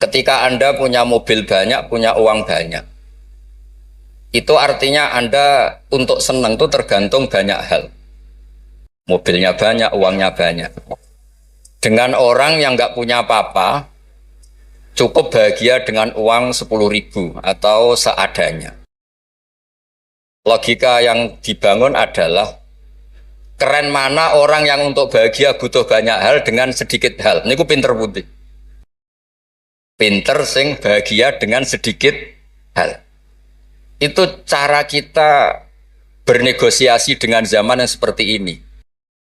Ketika Anda punya mobil banyak, punya uang banyak, itu artinya Anda untuk senang itu tergantung banyak hal. Mobilnya banyak, uangnya banyak. Dengan orang yang nggak punya apa-apa, cukup bahagia dengan uang 10.000 atau seadanya. Logika yang dibangun adalah keren mana orang yang untuk bahagia butuh banyak hal dengan sedikit hal. Ini ku pinter putih. Pinter sing bahagia dengan sedikit hal. Itu cara kita bernegosiasi dengan zaman yang seperti ini.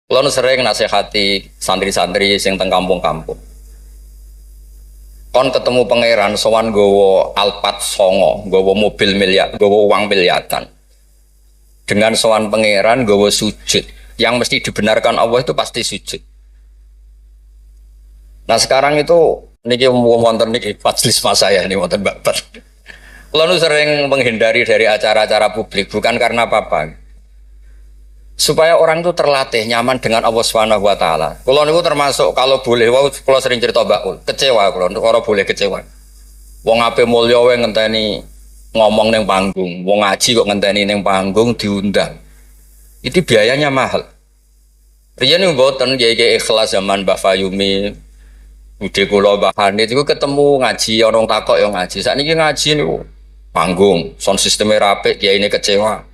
Kalau sering nasihati santri-santri sing teng kampung-kampung. Kon ketemu pangeran sowan gowo Alphard songo, gowo mobil miliar, gowo uang miliaran. Dengan sowan pangeran gowo sujud, yang mesti dibenarkan Allah itu pasti sujud. Nah sekarang itu niki wonten niki majelis mas saya ini wonten babar. Kalau sering menghindari dari acara-acara publik bukan karena apa-apa. Supaya orang itu terlatih nyaman dengan Allah Subhanahu wa taala. Kalau niku termasuk kalau boleh kalau sering cerita bakul, kecewa kalau boleh kecewa. Wong ape mulya wae ngenteni ngomong neng panggung, wong ngaji kok ngenteni neng panggung diundang. Itu biayanya mahal. Riyen mboten kiai ikhlas zaman Mbah Fayumi, Bude kula Mbah Hanid iku ketemu ngaji ana takok ya ngaji. Sakniki ngaji niku panggung, sound sistemnya rapik, kiyaine kecewa.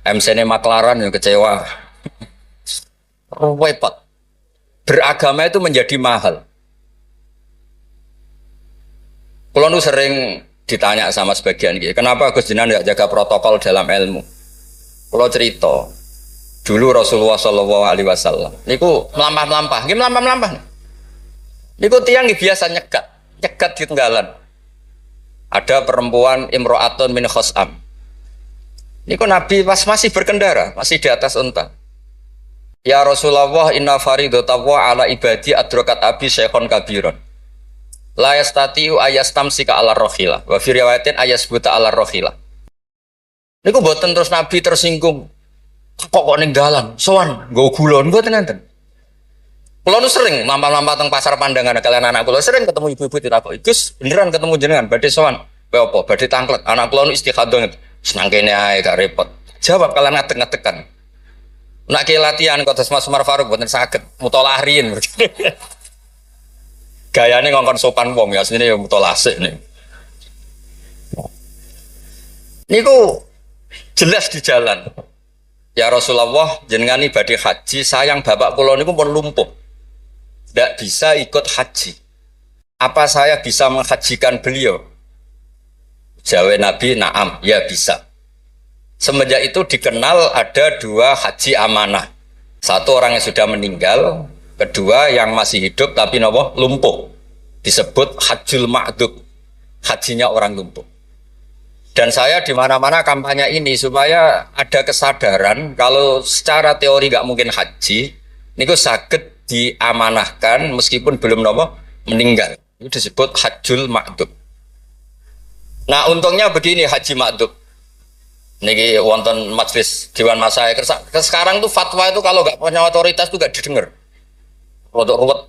MC-ne maklaran yang kecewa. Repot. Beragama itu menjadi mahal. Kalau nu sering ditanya sama sebagian gitu, kenapa Gus Jinan tidak jaga protokol dalam ilmu? Kalau cerita, dulu Rasulullah Shallallahu Alaihi Wasallam, niku melampah-melampah, gimana melampah-melampah? Niku tiang biasa nyegat di tenggalan. Ada perempuan Imro'atun min Khos'am. Niku Nabi pas masih berkendara, masih di atas unta. Ya Rasulullah, inna faridatawa ala ibadi adrokat abi syekhon kabiron. La yastatiu ayastamsika ala rohila. Wa fi riwayatin ayasbuta ala rohila. Niku boten terus Nabi tersinggung. Kok ninggalan? Sowan, nggo gulon mboten nanten. Kulo nu sering lampah-lampah teng pasar pandangan kalian anak kulo sering ketemu ibu-ibu ditakoki, "Gus, beneran ketemu jenengan badhe sowan?" "Kowe apa? Badhe tanglet." Anak kulo nu istikhadah senang kene ae gak repot. Jawab kalian ngadeg-ngadegan. Nak ki latihan kok Mas Umar Faruk mboten saged mutolaah riyin. Gayane ngongkon sopan wong ya asline ya mutolaah sik nih. Niku jelas di jalan. Ya Rasulullah, jenengan ini badhe haji, sayang bapak kula niku pun lumpuh. Tidak bisa ikut haji. Apa saya bisa menghajikan beliau? Jawab Nabi, na'am, ya bisa. Semenjak itu dikenal ada dua haji amanah. Satu orang yang sudah meninggal, kedua yang masih hidup tapi lumpuh. Disebut hajjul ma'dud, hajinya orang lumpuh. Dan saya di mana-mana kampanye ini supaya ada kesadaran kalau secara teori nggak mungkin haji, niku saged diamanahkan meskipun belum meninggal. Itu disebut hajjul ma'dud. Nah untungnya begini haji ma'dud. Niki wonten majelis Dewan Masyaikh. Sekarang tuh fatwa itu kalau nggak punya otoritas tuh nggak didengar. Rodok ruwet.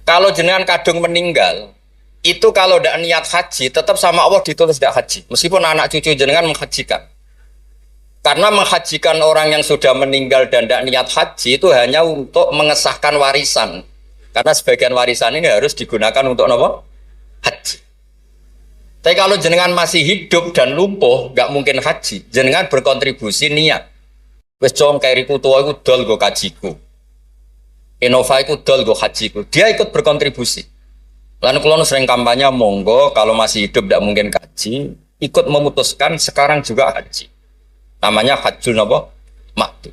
Kalau jenengan kadung meninggal, itu kalau tidak niat haji, tetap sama Allah ditulis tidak haji. Meskipun anak cucu jenengan menghajikan. Karena menghajikan orang yang sudah meninggal dan tidak niat haji itu hanya untuk mengesahkan warisan. Karena sebagian warisan ini harus digunakan untuk haji. Tapi kalau jenengan masih hidup dan lumpuh, nggak mungkin haji. Jenengan berkontribusi niat. Wes jong kairiku tua iku dol go kajiku. Innova iku dol go hajiku. Dia ikut berkontribusi. Lalu kalau sering kampanye monggo kalau masih hidup tidak mungkin haji, ikut memutuskan sekarang juga haji. Namanya hajjul ma'dud.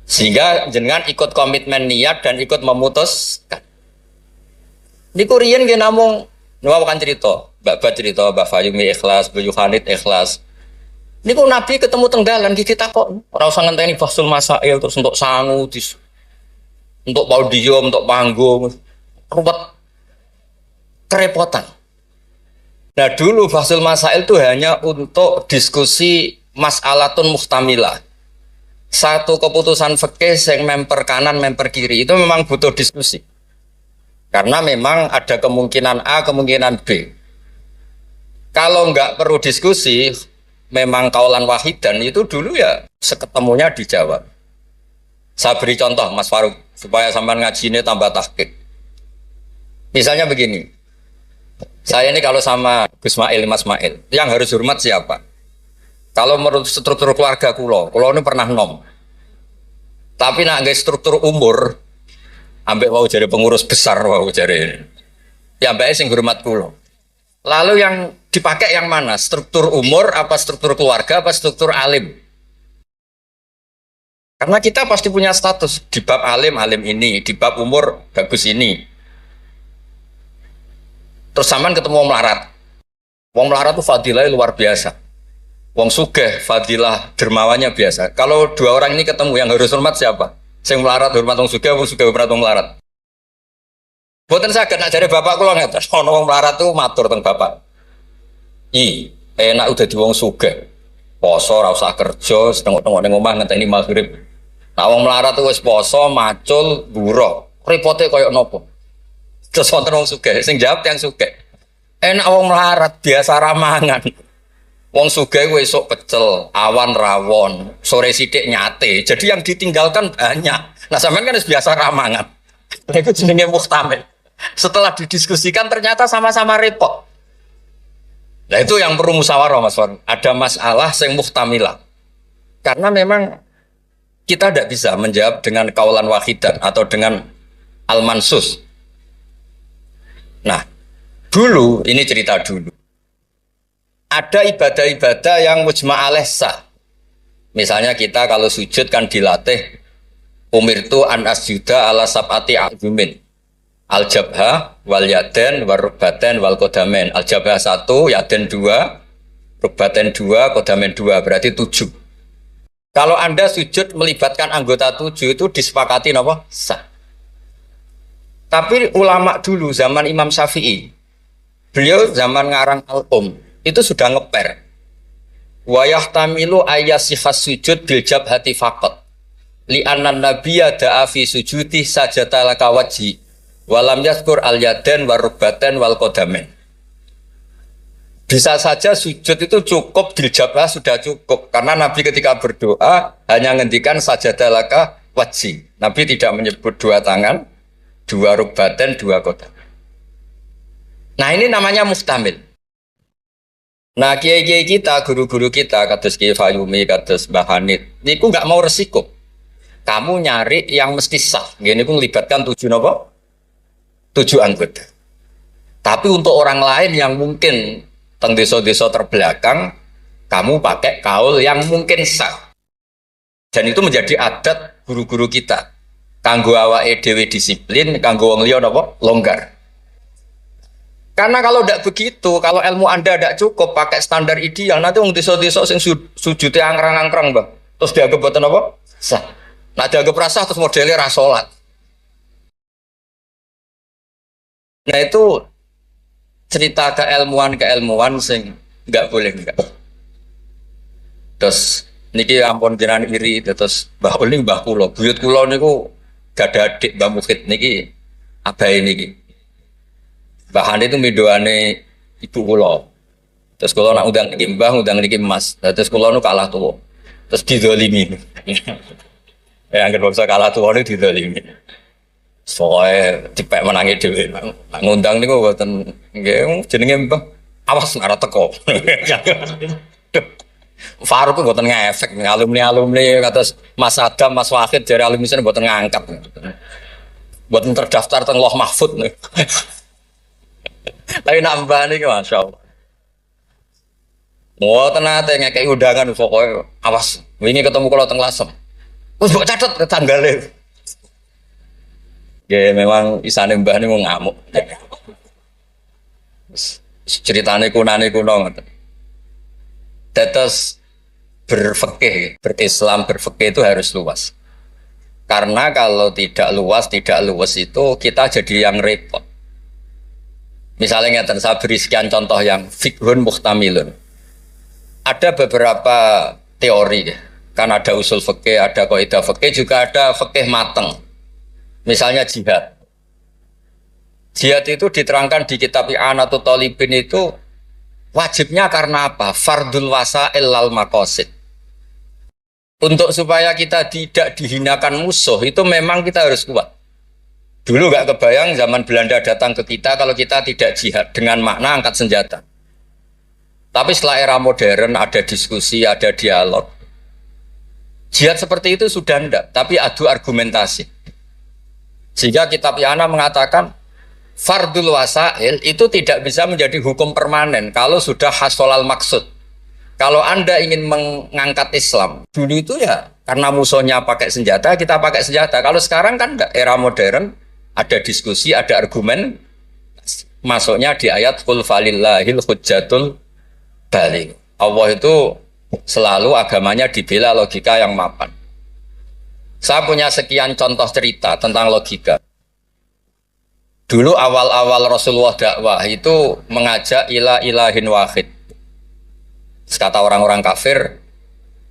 Sehingga jenengan ikut komitmen niat dan ikut memutuskan. Niku riyen nggih namung kan cerita, Mbak cerita, Mbak Fayumi ikhlas, Mbak Yohanit ikhlas. Niku Nabi ketemu tenggalan iki takok, ora usah ngenteni Basul Masail terus untuk sangu, untuk podium, untuk panggung. Ruwet kerepotan. Nah dulu Basul Masail itu hanya untuk diskusi mas'alatun muhtamilah. Satu keputusan fikih yang memper kanan, memper kiri itu memang butuh diskusi. Karena memang ada kemungkinan A, kemungkinan B. Kalau nggak perlu diskusi, memang kaulan wahidan itu dulu ya seketemunya dijawab. Saya beri contoh Mas Faruk supaya sampai ngaji ini tambah tahqiq. Misalnya begini, saya ini kalau sama Gus Mail, Mas Mail, yang harus hormat siapa? Kalau menurut struktur keluarga kulo ini pernah nom. Tapi nak guys struktur umur, ambek mau jadi pengurus besar mau jadi, ya ambek sing hormat kulo. Lalu yang dipakai yang mana? Struktur umur, apa struktur keluarga, apa struktur alim? Karena kita pasti punya status di bab alim, alim ini, di bab umur bagus ini. Terus saman ketemu wong melarat. Wong melarat itu fadilah luar biasa. Wong sugih fadilah dermawannya biasa. Kalau dua orang ini ketemu yang harus hormat siapa? Sing melarat hormat wong sugih hormat wong melarat. Boten saged nak jare bapak kula ngeten. Ana wong melarat tuh matur teng bapak. Enak udah di wong sugih. Poso ora usah kerja, setengok-tengok ning omah ngenteni maghrib. Nah wong melarat tuh wis poso, macul, buruh. Repote koyo nopo? Terus wonten wong sugih, sing jawab yang sugih. Enak wong melarat biasa ramangan. Wong sugih kuwi esuk pecel, awan rawon, sore sithik nyate. Jadi yang ditinggalkan banyak. Nah sampean kan wis biasa ramangan. Lha iku jenenge muhtamil. Setelah didiskusikan ternyata sama-sama repot. Nah itu yang perlu musyawarah Mas Wan. Ada masalah sing muhtamilah. Karena memang kita tidak bisa menjawab dengan kaulan wahidan atau dengan al-mansus. Nah, dulu, ini cerita dulu. Ada ibadah-ibadah yang mujma' alaih sah. Misalnya kita kalau sujud kan dilatih umirtu an asjuda ala sab'ati a'zumin. Al-jabha wal yaden wal rukbaten wal kodamen. Al-jabha 1, yaden 2, rukbaten 2, kodamen 2, berarti 7. Kalau Anda sujud melibatkan anggota 7 itu disepakati apa? Sah. Tapi ulama dulu zaman Imam Syafi'i, beliau zaman ngarang Al-Um itu sudah ngeper. Wa yahtamilu ayyasihas sujud bil jabhati faqat. Li anna nabiyya da'a fi sujudi sajata laka wajhi wa lam yadhkur al-yadan wa rukbaten wal qadamen. Bisa saja sujud itu cukup diljabah sudah cukup karena Nabi ketika berdoa hanya ngendikan sajadalaka wajhi. Nabi tidak menyebut dua tangan, dua rukbaten, dua qadam. Nah ini namanya mustamil. Nah kiai-kiai kita, guru-guru kita, kados Kiai Fayumi, kados Mbah Hanid, niku nggak mau resiko. Kamu nyari yang mesti sah. Gini pun melibatkan 7 apa? 7 anggota. Tapi untuk orang lain yang mungkin teng desa-desa terbelakang, kamu pakai kaul yang mungkin sah. Dan itu menjadi adat guru-guru kita. Kanggo awake dhewe disiplin, kanggo wong liya napa? Longgar. Karena kalau tidak begitu, kalau ilmu Anda tidak cukup pakai standar ideal, nanti wong desa-desa sing sujute angkrang-angkrang, Bang. Terus dianggap boten apa? Sah. Nah dianggap rasah terus modelnya ra salat. Nah itu cerita keilmuan sing nggak boleh enggak. Terus niki ampun jenengan iri terus Mbah Uli Mbah kula, buyut kula niku gak ada adik Mbah Mukid niki abahe niki. Mbah Hane itu midoane ibu kula. Terus kula nak undang niki Mbah, undang niki Mas. Terus kula nu kalah tuwa. Terus didolimi. Ya anggere bangsa kalah tuwa niku didolimi. Soale dipek menangi dhewe. Ngundang niku mboten nggih jenenge Mbah. Awas ora teko. Faruk mboten ngefek alumni kados Mas Adam, Mas Wahid jare alumni sene mboten ngangkat. Mboten terdaftar teng Loh Mahfud. Tapi nambah niki masyaallah. Mboten nate ngekeki undangan pokoke awas wingi ketemu kula teng Lasem. Wis mbok catet tanggale. Ya memang isane mbah niku ngamuk. Ceritane kunane kuno ngoten. Dados berfikih, berislam berfikih itu harus luas. Karena kalau tidak luas itu kita jadi yang repot. Misalnya ngeten saya beri sekian contoh yang fikhun muhtamilun. Ada beberapa teori kan ada usul fikih, ada kaidah fikih, juga ada fikih mateng. Misalnya jihad. Jihad itu diterangkan di kitab I'anatul Talibin itu wajibnya karena apa? Fardul wasa'il lal maqasid. Untuk supaya kita tidak dihinakan musuh itu memang kita harus kuat. Dulu nggak kebayang zaman Belanda datang ke kita kalau kita tidak jihad dengan makna angkat senjata. Tapi setelah era modern ada diskusi, ada dialog. Jihad seperti itu sudah enggak, tapi adu argumentasi. Sehingga kitab I'anah mengatakan fardul wasail itu tidak bisa menjadi hukum permanen kalau sudah hasolal maksud. Kalau Anda ingin mengangkat Islam, dulu itu ya karena musuhnya pakai senjata, kita pakai senjata. Kalau sekarang kan enggak, era modern, ada diskusi, ada argumen. Masuknya di ayat qul falillahil hujjatul baligh. Allah itu selalu agamanya dibela logika yang mapan. Saya punya sekian contoh cerita tentang logika. Dulu awal-awal Rasulullah dakwah itu mengajak ila ilahin wahid. Kata orang-orang kafir,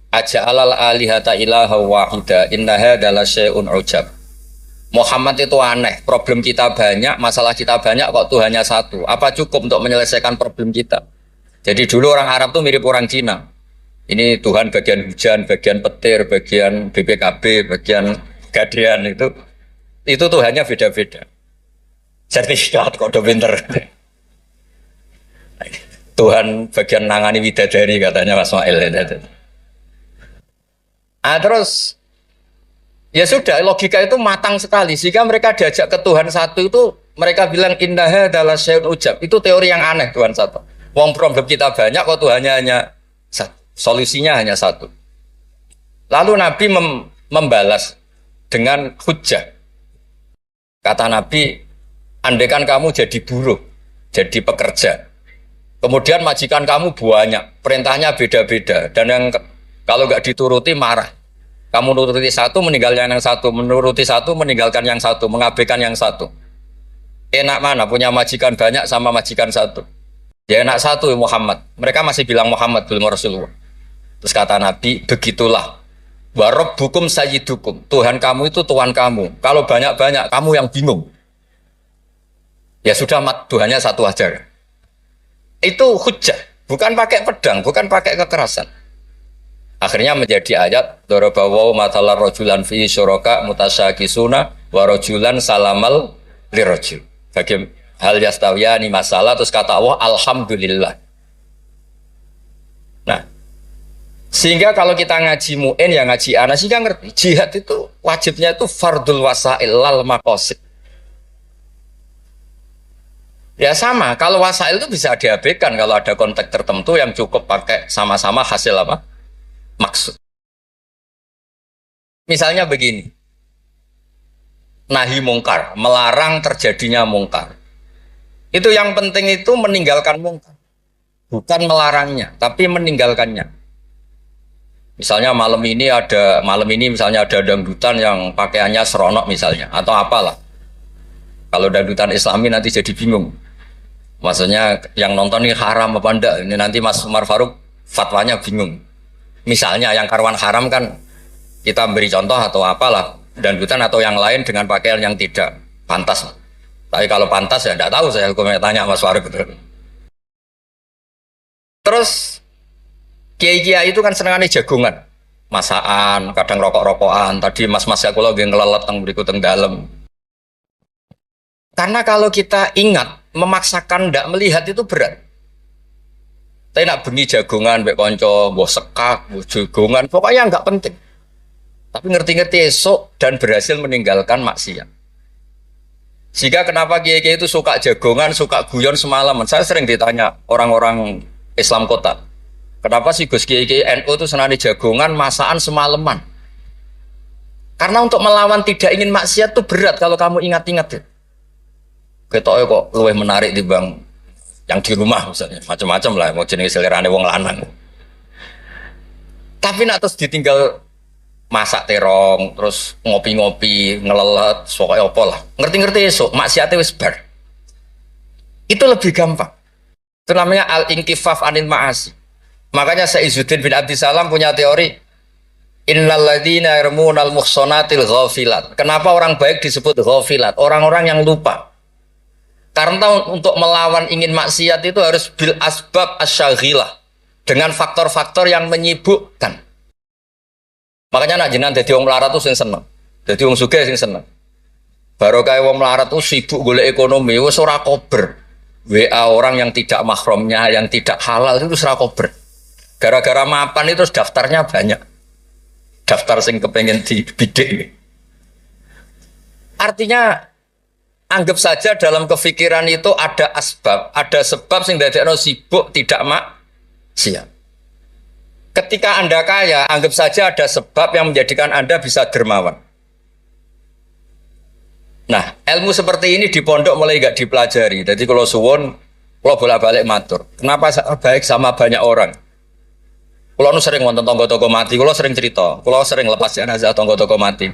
aja'alal alihata ilaha wahida innaha adalah syai'un ujab. Muhammad itu aneh, problem kita banyak, masalah kita banyak kok Tuhannya satu. Apa cukup untuk menyelesaikan problem kita? Jadi dulu orang Arab tuh mirip orang Cina. Ini Tuhan bagian hujan, bagian petir, bagian BPKB, bagian gadean itu Tuhannya beda-beda. Sertifikat kok udah pinter. Tuhan bagian nangani widadari katanya Mas Mail. Terus ya sudah logika itu matang sekali sehingga mereka diajak ke Tuhan satu itu mereka bilang indaha adalah syai'un ujab. Itu teori yang aneh Tuhan satu. Wong problem kita banyak kok Tuhannya hanya satu. Solusinya hanya satu. Lalu Nabi membalas dengan hujjah. Kata Nabi, andaikan kamu jadi buruh, jadi pekerja, kemudian majikan kamu banyak, perintahnya beda-beda, dan yang kalau nggak dituruti marah. Kamu nuruti satu, meninggalkan yang satu, menuruti satu, meninggalkan yang satu, mengabaikan yang satu. Enak mana punya majikan banyak sama majikan satu? Ya enak satu Muhammad. Mereka masih bilang Muhammad belum Rasulullah. Terus kata Nabi, begitulah. Warob hukum sayyidukum. Tuhan kamu itu Tuhan kamu. Kalau banyak-banyak, kamu yang bingung. Ya sudah, Tuhannya satu aja. Itu hujjah. Bukan pakai pedang, bukan pakai kekerasan. Akhirnya menjadi ayat, Dorobawaw matalar rojulan fi syuraka mutasyakisuna warojulan salamal lirojul. Bagi hal yastawiyani masalah, terus kata Allah, Alhamdulillah. Nah, sehingga kalau kita ngaji mu'in ya ngaji ana sehingga ngerti jihad itu wajibnya itu fardul wasail lal maqasid. Ya sama, kalau wasail itu bisa diabaikan kalau ada konteks tertentu yang cukup pakai sama-sama hasil apa? Maksud. Misalnya begini. Nahi mungkar, melarang terjadinya mungkar. Itu yang penting itu meninggalkan mungkar. Bukan melarangnya, tapi meninggalkannya. Misalnya malam ini misalnya ada dangdutan yang pakaiannya seronok misalnya atau apalah. Kalau dangdutan Islami nanti jadi bingung. Maksudnya yang nonton ini haram apa enggak? Ini nanti Mas Umar Faruk fatwanya bingung. Misalnya yang karuan haram kan kita beri contoh atau apalah dangdutan atau yang lain dengan pakaian yang tidak pantas. Tapi kalau pantas ya enggak tahu saya hukumnya tanya Mas Faruk. Terus kiai-kiai itu kan senengannya jagongan, masakan, kadang rokok-rokokan. Tadi mas-mas aku lagi ngelelet teng berikut teng dalam. Karena kalau kita ingat memaksakan ndak melihat itu berat. Tapi nak bengi jagongan, mbek konco, mbok sekak, mbok jagongan, pokoknya nggak penting. Tapi ngerti-ngerti esok dan berhasil meninggalkan maksiat. Sehingga kenapa kiai-kiai itu suka jagongan, suka guyon semalaman? Saya sering ditanya orang-orang Islam kota. Kenapa sih Gus Kiai NU itu senang jagongan, masakan semalaman? Karena untuk melawan tidak ingin maksiat itu berat kalau kamu ingat-ingat ya. Ketoknya kok lebih menarik di bang yang di rumah misalnya, macam-macam lah, mau jenis selerane wong lanang. Tapi nak terus ditinggal masak terong, terus ngopi-ngopi, ngelelet, pokoknya apa lah. Ngerti-ngerti esok, maksiatnya wis bar. Itu lebih gampang. Itu namanya al-inkifaf anil ma'asi. Makanya Saizuddin bin Abdissalam punya teori innal ladzina yarmunal muhsanatil ghafilat. Kenapa orang baik disebut ghafilat? Orang-orang yang lupa. Karena untuk melawan ingin maksiat itu harus bil asbab asyaghilah, dengan faktor-faktor yang menyibukkan. Makanya nak jenengan dadi wong melarat tuh sing seneng. Dadi wong sugih sing seneng. Baru kayak wong melarat tuh sibuk golek ekonomi, wis ora kober. WA orang yang tidak mahramnya, yang tidak halal itu ora kober. Gara-gara mapan itu daftarnya banyak. Daftar sing kepengen dibidik. Artinya anggap saja dalam kefikiran itu ada asbab, ada sebab sing dadekno sibuk tidak maksiat. Ketika Anda kaya, anggap saja ada sebab yang menjadikan Anda bisa dermawan. Nah, ilmu seperti ini di pondok mulai gak dipelajari. Jadi kalau suwon, kalau bolak-balik matur. Kenapa baik sama banyak orang? Kalau sering nonton tonggo-tonggo mati, kalau sering cerita, kalau sering lepas jenazah tonggo-tonggo mati.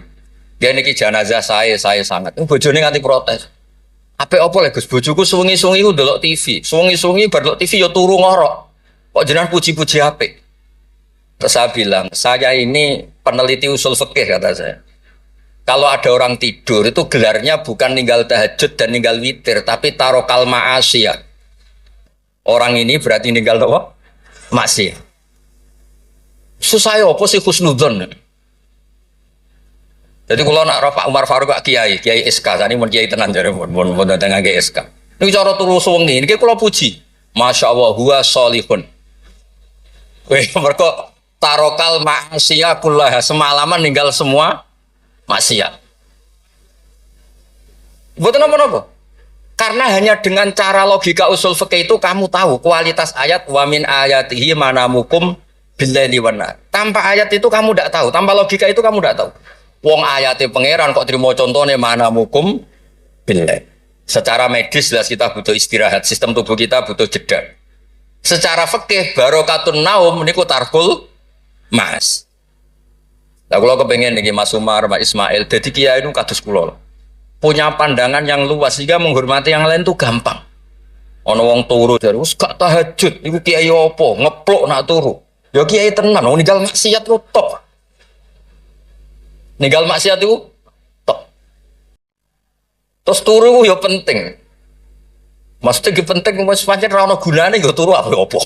Dia niki jenazah saya sangat. Bojone nganti protes. Apa lagi Gus? Bojoku sungi-sungi ku ndelok TV. Sungi-sungi bar ndelok TV ya turu ngorok. Kok jenengan puji-puji apik? Terus saya bilang, saya ini peneliti usul fikih kata saya. Kalau ada orang tidur itu gelarnya bukan ninggal tahajud dan ninggal witir, tapi tarokal ma'asiyah. Orang ini berarti ninggal apa? Maksiat. Susah ya apa sih husnudzon? Jadi kalau nak Pak Umar Faruk Kiai SK, tadi mau Kiai tenan jare mau datang ke SK. Ini cara turu suwengi, ini kalau puji, masya Allah, huwa solihun. Wih, mereka tarokal maksiat kullah, semalaman ninggal semua maksiat. Buat apa? Karena hanya dengan cara logika usul fikih itu kamu tahu kualitas ayat wa min ayatihi manamukum billaili wan nahar. Tanpa ayat itu kamu tidak tahu, tanpa logika itu kamu tidak tahu. Wong ayate pangeran kok terima contohnya manamukum billail. Secara medis jelas kita butuh istirahat, sistem tubuh kita butuh jeda. Secara fikih barokatun naum niku tarkul mas. Lah kalau kepengen nih Mas Umar, Mas Ismail, jadi kiai itu kados kula. Punya pandangan yang luas sehingga menghormati yang lain tuh gampang. Ono wong turu dari wis gak tahajud, iku kiai opo? Ngeplok nak turu. Ya kiai tenan, wong ninggal maksiat ku top. Ninggal maksiat itu top. Terus turu ya penting. Maksudnya penting mas pancen ra ono gunane ya turu apa opo.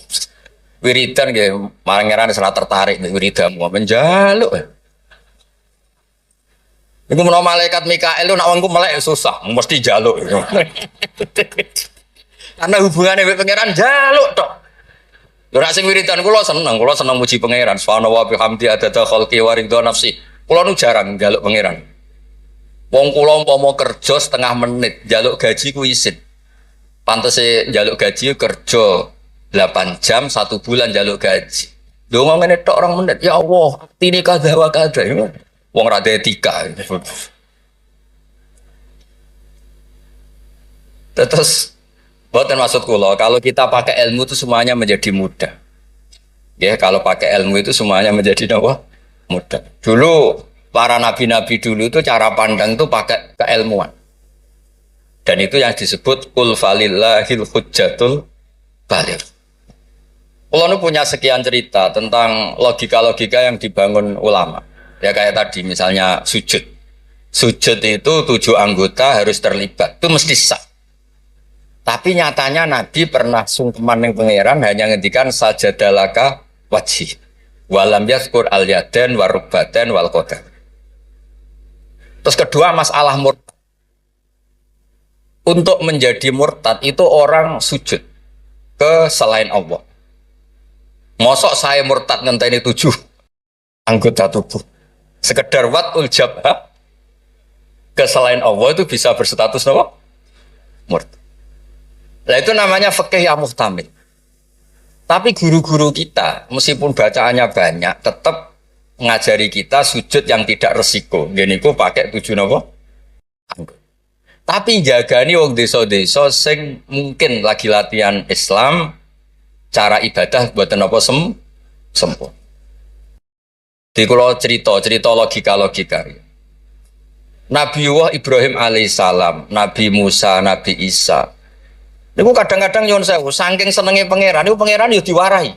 Wiridan nggih, marangerane salah tertarik nek wiridamu menjaluk. Iku menawa malaikat Mikael lu nak wongku melek susah, mesti jaluk. Karena hubungannya dengan pangeran jaluk tok. Lha nek sing wiridan kula seneng muji pangeran. Subhanallah wa bihamdi adada khalqi wa ridha nafsi. Kula nu jarang njaluk pangeran. Wong kula umpama kerja setengah menit, njaluk gaji ku isin. Pantese njaluk gaji kerja 8 jam 1 bulan njaluk gaji. Dongo ngene tok 2 menit. Ya Allah, tini kada wa kada. Wong ra etika. Terus bukan maksud kula, kalau kita pakai ilmu itu semuanya menjadi mudah. Ya, kalau pakai ilmu itu semuanya menjadi apa? Mudah. Dulu para nabi-nabi dulu itu cara pandang itu pakai keilmuan. Dan itu yang disebut qul falillahil hujjatul baligh. Kula nu punya sekian cerita tentang logika-logika yang dibangun ulama. Ya kayak tadi misalnya sujud. Sujud itu 7 anggota harus terlibat. Itu mesti sah. Tapi nyatanya Nabi pernah sungkeman yang pangeran hanya ngendikan sajadalaka wajhi. Walam yazkur al-yadan warubatan wal qadar. Terus kedua masalah murtad. Untuk menjadi murtad itu orang sujud ke selain Allah. Mosok saya murtad ngenteni 7 anggota tubuh. Sekedar watul jabha ke selain Allah itu bisa berstatus apa? Murtad. Nah itu namanya fikih yang muhtamil. Tapi guru-guru kita meskipun bacaannya banyak tetap ngajari kita sujud yang tidak resiko. Gini ku pakai 7 apa? Anggota. Tapi jagani wong desa-desa sing mungkin lagi latihan Islam, cara ibadah buatan apa sempurna. Di kalau cerita logika. Nabi Ibrahim alaihissalam, Nabi Musa, Nabi Isa. Niku kadang-kadang nyuwun sewu, saking senenge pangeran, niku pangeran yo diwarahi.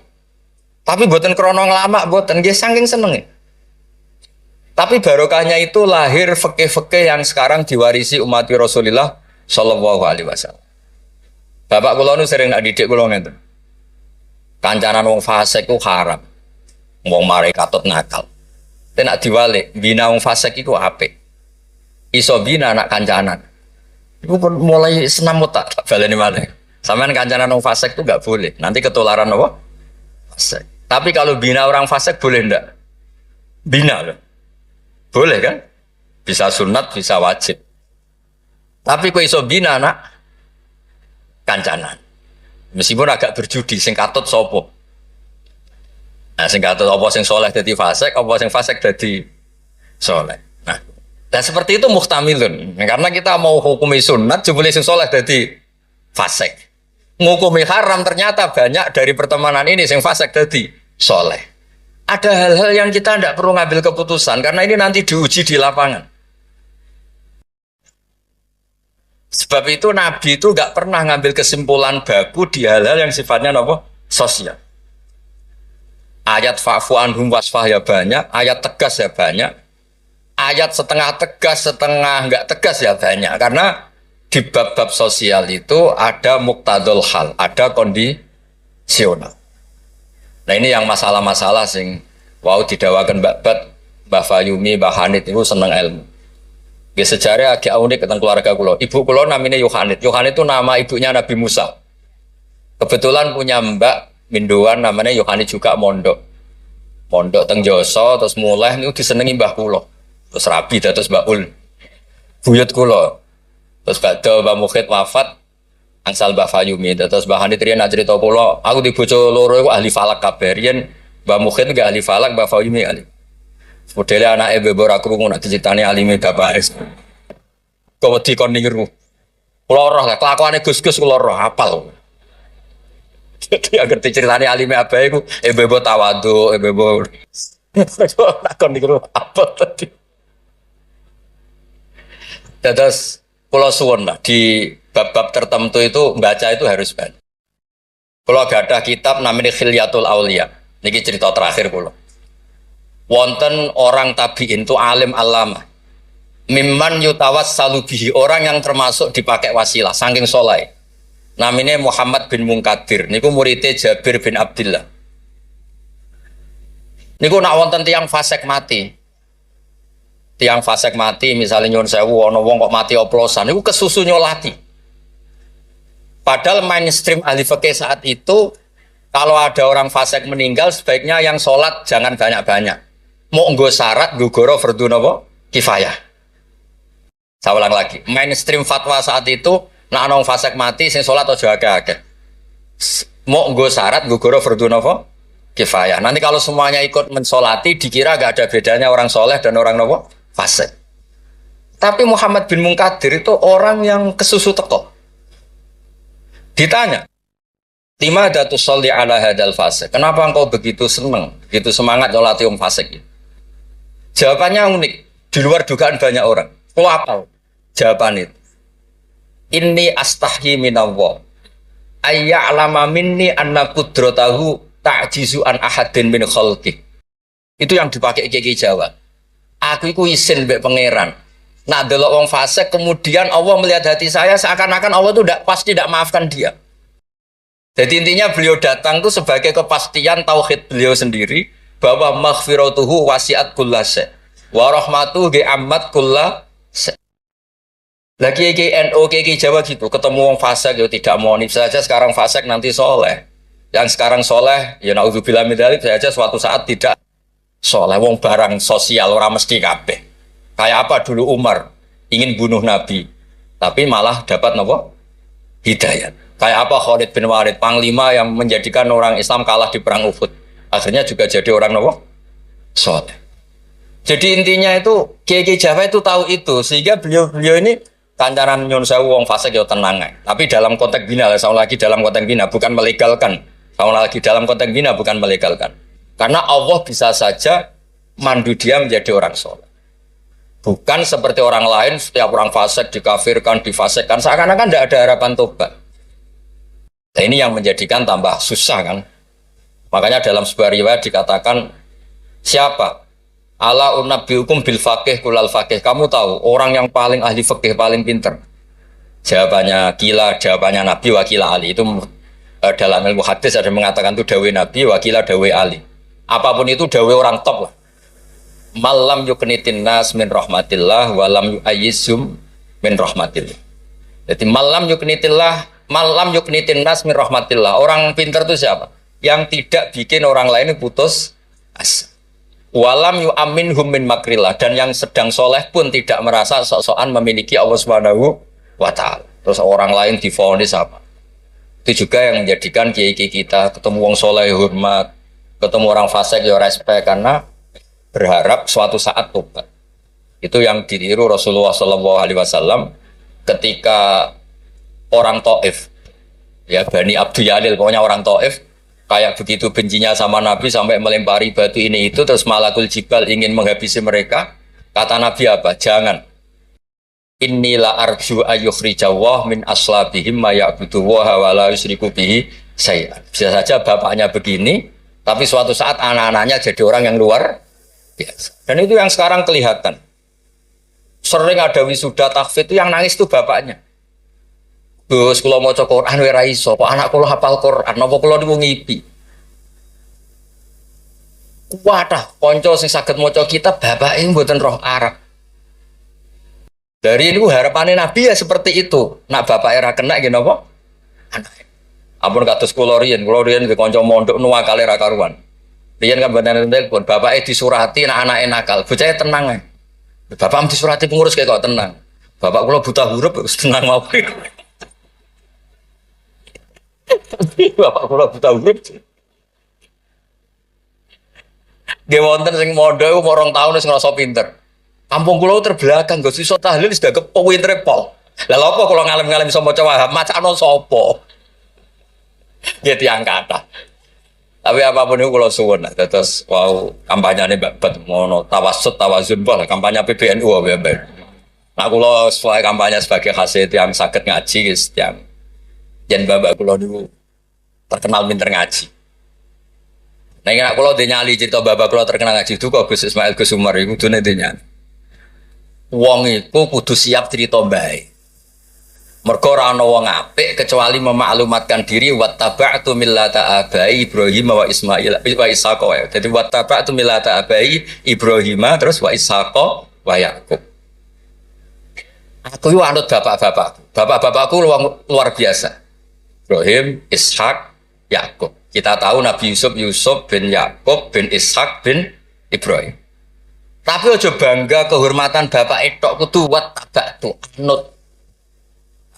Tapi buatan krono ngelama, buatan nggih saking senenge. Tapi barokahnya itu lahir fikih-fikih yang sekarang diwarisi umat Rasulullah Shallallahu Alaihi Wasallam. Bapak kula nu sering nak didik kula ngeten. Kancanan wong fasik ku haram. Wong mare katut nakal. Tapi nak diwalik, bina wong fasik iku apik. Iso bina anak kancanan. Iku pun mulai senam otak baleni malih. Sampean kancanan wong fasik itu enggak boleh. Nanti ketularan apa? Fasik. Tapi kalau bina orang fasik boleh ndak? Bina loh. Boleh kan? Bisa sunat, bisa wajib. Tapi kok iso bina anak kancanan. Meskipun agak berjudi sing katut sapa. Nah, sing katut apa sing soleh dadi fasik, apa sing fasik dadi soleh. Nah, dan seperti itu muhtamilun. Karena kita mau hukumi sunat, jebule sing soleh dadi fasik. Ngukumi haram ternyata banyak dari pertemanan ini sing fasik dadi soleh. Ada hal-hal yang kita tidak perlu ngambil keputusan karena ini nanti diuji di lapangan. Sebab itu Nabi itu nggak pernah ngambil kesimpulan baku di hal-hal yang sifatnya apa? Sosial. Ayat fa'fu anhum wasfah ya banyak, ayat tegas ya banyak, ayat setengah tegas, setengah nggak tegas ya banyak. Karena di bab-bab sosial itu ada muktadul hal, ada kondisional. Nah ini yang masalah-masalah sing wow didawakan Mbak Fayumi, Mbak Hanit itu seneng ilmu. Di sejarah agak unik tentang keluarga kulo. Ibu kulo namanya Yohanit. Yohanit itu nama ibunya Nabi Musa. Kebetulan punya mbak Minduan namanya Yohanit juga mondok. Mondok teng Joso terus mulai itu disenengi mbah kulo. Terus rabi terus Mbak Ul. Buyut kulo. Terus badhe Mbak Mukhid wafat angsal Mbak Fayumi. Terus Mbak Hanit riyen cerita kulo, aku di bojo loro iku ahli falak kabeh. Riyen Mbak Mukhid enggak ahli falak, Mbak Fayumi ahli. Modelnya anak ibu ora krungu nak diceritani alime bapak es. Kok wedi kon niru. Kula roh lah kelakuane Gus-gus kula roh hafal. Jadi agar diceritani alime abae iku ibu tawadhu, ibu nak kon niru apa tadi. Terus kula suwun lah di bab-bab tertentu itu baca itu harus banyak. Kula gadah kitab namanya Khilyatul Auliya. Niki cerita terakhir kula. Wonten orang tabi'in itu alim alama mimman yutawassalu bihi, orang yang termasuk dipakai wasilah saking soleh, namanya Muhammad bin Munkadir niku muridnya Jabir bin Abdillah. Niku nak wonten tiang fasik mati misalnya nyuwun sewu ana wong kok mati oplosan niku kesusu nyolati. Padahal mainstream ahli fikih saat itu kalau ada orang fasik meninggal sebaiknya yang sholat jangan banyak-banyak. Mau nggo syarat gugoro fardhu napa kifayah. Saya ulang lagi, mainstream fatwa saat itu nak ana fasik mati sing salat aja akeh-akeh. Mau nggo syarat gugoro fardhu napa kifayah. Nanti kalau semuanya ikut mensolati dikira gak ada bedanya orang soleh dan orang napa fasik. Tapi Muhammad bin Munkadir itu orang yang kesusu teko. Ditanya, Lima datu sholli ala hadal fasik. Kenapa engkau begitu senang, begitu semangat nyolati wong fasik? Jawabannya unik, di luar dugaan banyak orang. Kau apa? Jawaban itu. Inni astahyi minallah. Ayya'lama minni anna qudratahu ta'jizu an ahadin min khalqih. Itu yang dipakai Kiai Jawa. Aku iku isin mbek pangeran. Nah delok wong fasik kemudian Allah melihat hati saya seakan-akan Allah itu pasti tidak maafkan dia. Jadi intinya beliau datang itu sebagai kepastian tauhid beliau sendiri bahwa maghfiratuhu wasiat kullase wa rahmatuhu ammat kullase. Lagi NO Kiai Jawa gitu, ketemu wong fasik ya tidak mau nip saja sekarang fasik nanti soleh. Yang sekarang soleh ya naudzubillah min dzalik saja suatu saat tidak soleh. Wong barang sosial orang mesti kabeh. Kayak apa dulu Umar ingin bunuh Nabi tapi malah dapat nopo hidayat. Kayak apa Khalid bin Walid, panglima yang menjadikan orang Islam kalah di perang Uhud. Akhirnya juga jadi orang nopo soleh. Jadi intinya itu Kiai Jawa itu tahu itu sehingga beliau ini kancaran nyun sewu wong fasik ya tenang. Tapi dalam konteks bina, saya lagi dalam konteks bina bukan melegalkan. Saya lagi dalam konteks bina bukan melegalkan. Karena Allah bisa saja mandu dia menjadi orang soleh. Bukan seperti orang lain setiap orang fasik dikafirkan, difasikkan seakan-akan tidak ada harapan tobat. Nah ini yang menjadikan tambah susah kan. Makanya dalam sebuah riwayat dikatakan siapa? Ala unabbiukum bil faqih kulal faqih. Kamu tahu orang yang paling ahli fikih paling pinter. Jawabannya kila, jawabannya Nabi, wakila Ali. Itu dalam ilmu hadis ada mengatakan itu dawe Nabi, wakila dawe Ali. Apapun itu dawe orang top lah. Malam yuknitin nas min rahmatillah, walam yu'ayyizum min rahmatillah. Jadi malam yuknitin nas min rahmatillah. Orang pintar itu siapa? Yang tidak bikin orang lain putus asa. Walam yu'aminhum min makrillah. Dan yang sedang soleh pun tidak merasa sok-sokan memiliki Allah Subhanahu wa ta'ala. Terus orang lain divonis apa? Itu juga yang menjadikan kiai-kiai kita ketemu wong soleh hormat, ketemu orang fasik ya respect, karena berharap suatu saat tobat. Itu yang ditiru Rasulullah SAW ketika orang Taif, ya Bani Abdul Yalil, pokoknya orang Taif kayak begitu bencinya sama Nabi sampai melempari batu ini itu, terus Malakul Jibal ingin menghabisi mereka. Kata Nabi apa? Jangan. Inilah arju ayyukhrijawah min aslabihim ma ya'budu wa la yusyriku bihi syai'an. Bisa saja bapaknya begini, tapi suatu saat anak-anaknya jadi orang yang luar biasa. Dan itu yang sekarang kelihatan. Sering ada wisuda tahfidz itu yang nangis itu bapaknya. Gus kula maca Quran ora iso, kok anak kula hafal Quran, napa kula niku ngipi. Wadah, kanca sing saged maca kitab bapake mboten roh Arab. Dari ini harapannya Nabi ya seperti itu. Nak bapak era kena gini apa? Anak. Ampun kados kula riyen di kanca mondok nuwakale ra karuan. Riyen kan bener telepon, bapake disurati nak anake nakal. Bocahe tenang ae. Bapak disurati pengurus kayak kok tenang. Bapak kula buta huruf wis tenang mau. Bapak kula buta huruf. Nggih wonten sing mondok umur 2 tahun wis ngrasa pinter. Kampung kula terbelakang, Gus iso tahlil sudah kepoin repol. Lah lha apa kula ngalem-ngalem iso maca Wahab, macano sapa? Ya tiyang kathah. Tapi apapun itu kula suwun, terus wow kampanyane babet mono tawassut tawazun bah kampanye PBNU wae. Nah kula sesuai kampanye sebagai hasil yang saged ngaji guys, yang yen bapak kula niku terkenal pinter ngaji. Nah nek kula nyali cerita bapak kula terkenal ngaji itu kok Gus Ismail Gus Umar iku kudune nyali. Wong iku kudu siap cerita bae. Mergo ora ana wong apik kecuali memaklumatkan diri wattaba'tu millata abai Ibrahim wa Ismail wa Ishaq. Jadi wattaba'tu millata abai Ibrahim terus wa Ishaq wa Yakub. Aku yo anut bapak-bapakku. Bapak-bapakku luar biasa. Ibrahim, Ishaq, Yakub. Kita tahu Nabi Yusuf bin Yakub bin Ishaq bin Ibrahim. Tapi aja bangga kehormatan bapak etok kudu wattaba'tu anut.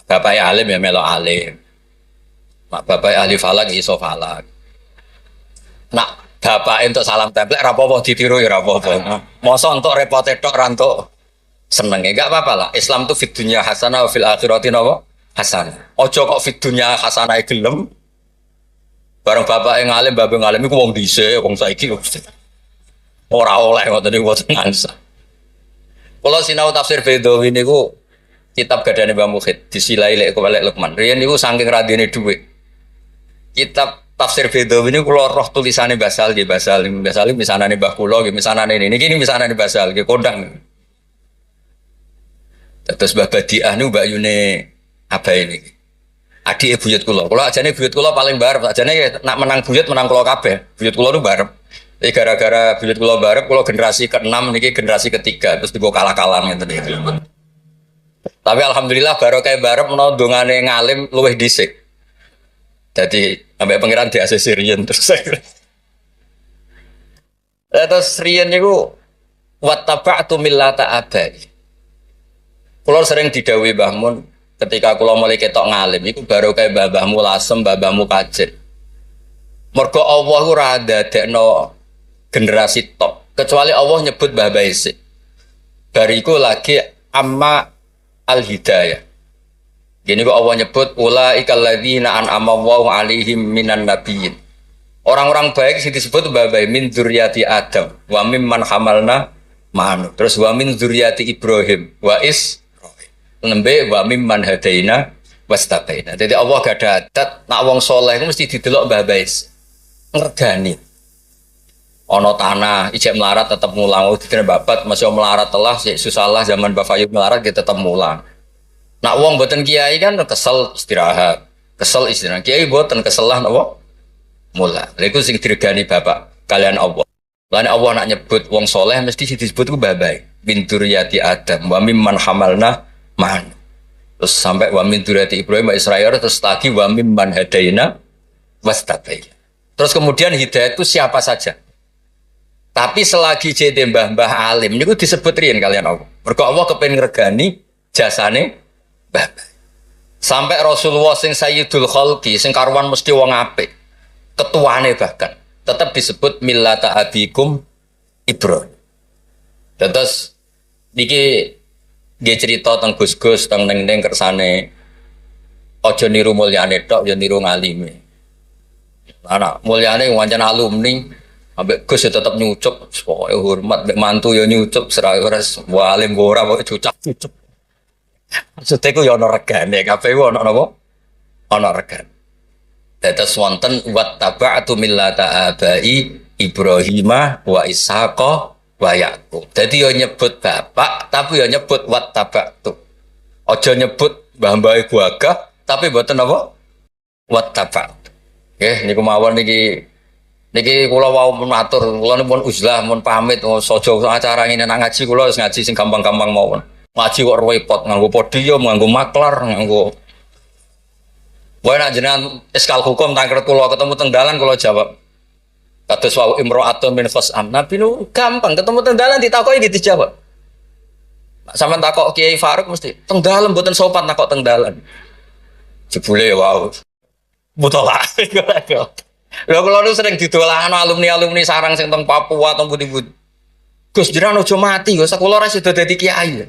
Bapak alim ya melok alim. Mak bapak ahli falak iso falak. Nak bapak entuk salam templek ra apa-apa ditiru ya ra apa-apa. Mosok entuk repot tok ra entuk senenge enggak apa-apa lah. Islam tuh fid dunya hasanah wa fil akhirati napa? Hasanah. Aja kok fid dunya hasanah gelem. Bareng bapak yang alim, bapak ngalim iku wong dhisik, wong saiki ora oleh ngoten niku mboten ngansa. Kula sinau tafsir Bedawi niku kitab gadane Mbah Mukhid disilai lek Walek Lukman. Riyen niku saking radine dhuwit. Kitab tafsir Bedawi niku kula roh tulisane Basal nggih Basal misanane Mbah kula nggih misanane niki misanane Basal nggih kondang. Terus Mbah Badiah niku Mbak Yune abae niki. Adik buyut kula. Kula ajane buyut kula paling barep, ajane nak menang buyut menang kula kabeh. Buyut kula niku barep. Jadi gara-gara buyut kula barep, kula generasi ke-6 niki generasi ke-3 terus digo kalah-kalah ngeten iki. Tapi alhamdulillah barokah barep menawa dongane ngalim luwih dhisik. Jadi sampai pangeran di ACC riyen terus. Terus riyen niku wattaba'tu millata abai. Kula sering didhawuhi Mbah Mun ketika kula mulai ketok ngalim iku barokah mbahmu lasem, mbahmu kajet. Mergo Allah ora dadekno generasi top kecuali Allah nyebut Mbah Baisi. Bariku lagi amma al-hidayah. Gini kok Allah nyebut ulaikal ladzina an'ama Allahu 'alaihim minan nabiyyin. Orang-orang baik sing disebut Mbah Bayi min dzurriyyati Adam wa mimman hamalna ma'anu. Terus wa min dzurriyyati Ibrahim wa nembe wa mimman hadaina wastabaina. Jadi Allah gak ada adat nak wong saleh mesti didelok Mbah Bayi. Ngergani. Ono tanah ijek melarat tetap mulang, dikira babat masih melarat telah susah lah zaman Mbah Fayub melarat kita tetap mulang. Nak wong mboten kiai kan kesel istirahat. Kesel istirahat. Kiai mboten kesel lah napa? Mula. Lha iku sing diregani bapak kalian Allah. Lan Allah nak nyebut wong soleh mesti disebut ku babai. Min dzurriyyati Adam wa mimman hamalna man. Terus sampai wa min dzurriyyati Ibrahim wa Israil terus lagi wa mimman hadaina wastabaina. Terus kemudian hidayah itu siapa saja. Tapi selagi jadi mbah-mbah alim niku disebut riyen kalian Allah. Mergo Allah kepengin ngregani jasane mbah. Sampai Rasulullah sing Sayyidul Khalqi sing karuan mesti wong apik. Ketuane bahkan tetap disebut millata abikum Ibrahim. Terus niki nggih cerita teng Gus-gus teng ning kersane aja niru mulyane tok ya niru ngalime. Anak mulyane wancen alumni ambek Gus ya tetep nyucup pokoke hormat mbek mantu ya nyucup serah ora walim ora pokoke cucak-cucup. Maksudnya ku ya ana regane kabeh ana napa? Ana regane. Dados wonten wattaba'tu millata abai Ibrahimah wa Ishaqa wa Yaqub. Dadi yo nyebut bapak tapi yo nyebut wattaba'tu. Aja nyebut mbah-mbah gagah tapi mboten apa? Wattaba'tu. Nggih niku mawon niki kula wau matur kula pun uzlah mun pamit saja acara ngene nang ngaji kula wis ngaji sing gampang-gampang mawon. Ngaji kok repot nganggo podium, nganggo maklar, nganggo wae nak jenengan eskal hukum tangker kula ketemu teng dalan kula jawab. Kados wau imro'atun min khosam. Nabi nu gampang ketemu teng dalan ditakoki gitu dijawab. Sampeyan takok Kiai Faruk mesti teng dalan mboten sopan takok teng dalan. Jebule wau. Mutola. Lha kula nu sering didolano alumni-alumni sarang sing teng Papua teng pundi-pundi. Gus jenengan aja mati, Gus kula ora sida dadi kiai.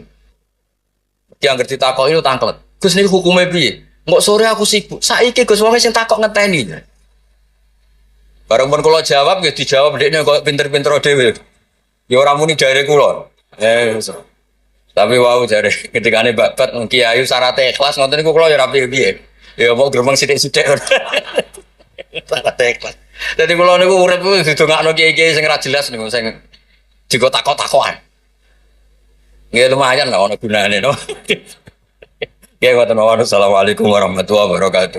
Ki anggere ditakoki lu tangklet. Gus niku hukume piye? Nggak sore aku sibuk. Saiki Gus wong sing takok ngenteni. Bareng pun kula jawab nggih dijawab dekne kok pinter-pinter dhewe. Ya ora muni jare kula. Tapi wau jare ketikane babat kiai syaratnya ikhlas ngoten niku kula ya ora piye-piye. Ya mau gremeng sithik-sithik. Syaratnya ikhlas. Dadi kula niku urip didongakno kiai-kiai sing ora jelas niku sing juga takok-takokan. Nggih lumayan lah ono gunane no. Ya, wassalamualaikum warahmatullahi wabarakatuh.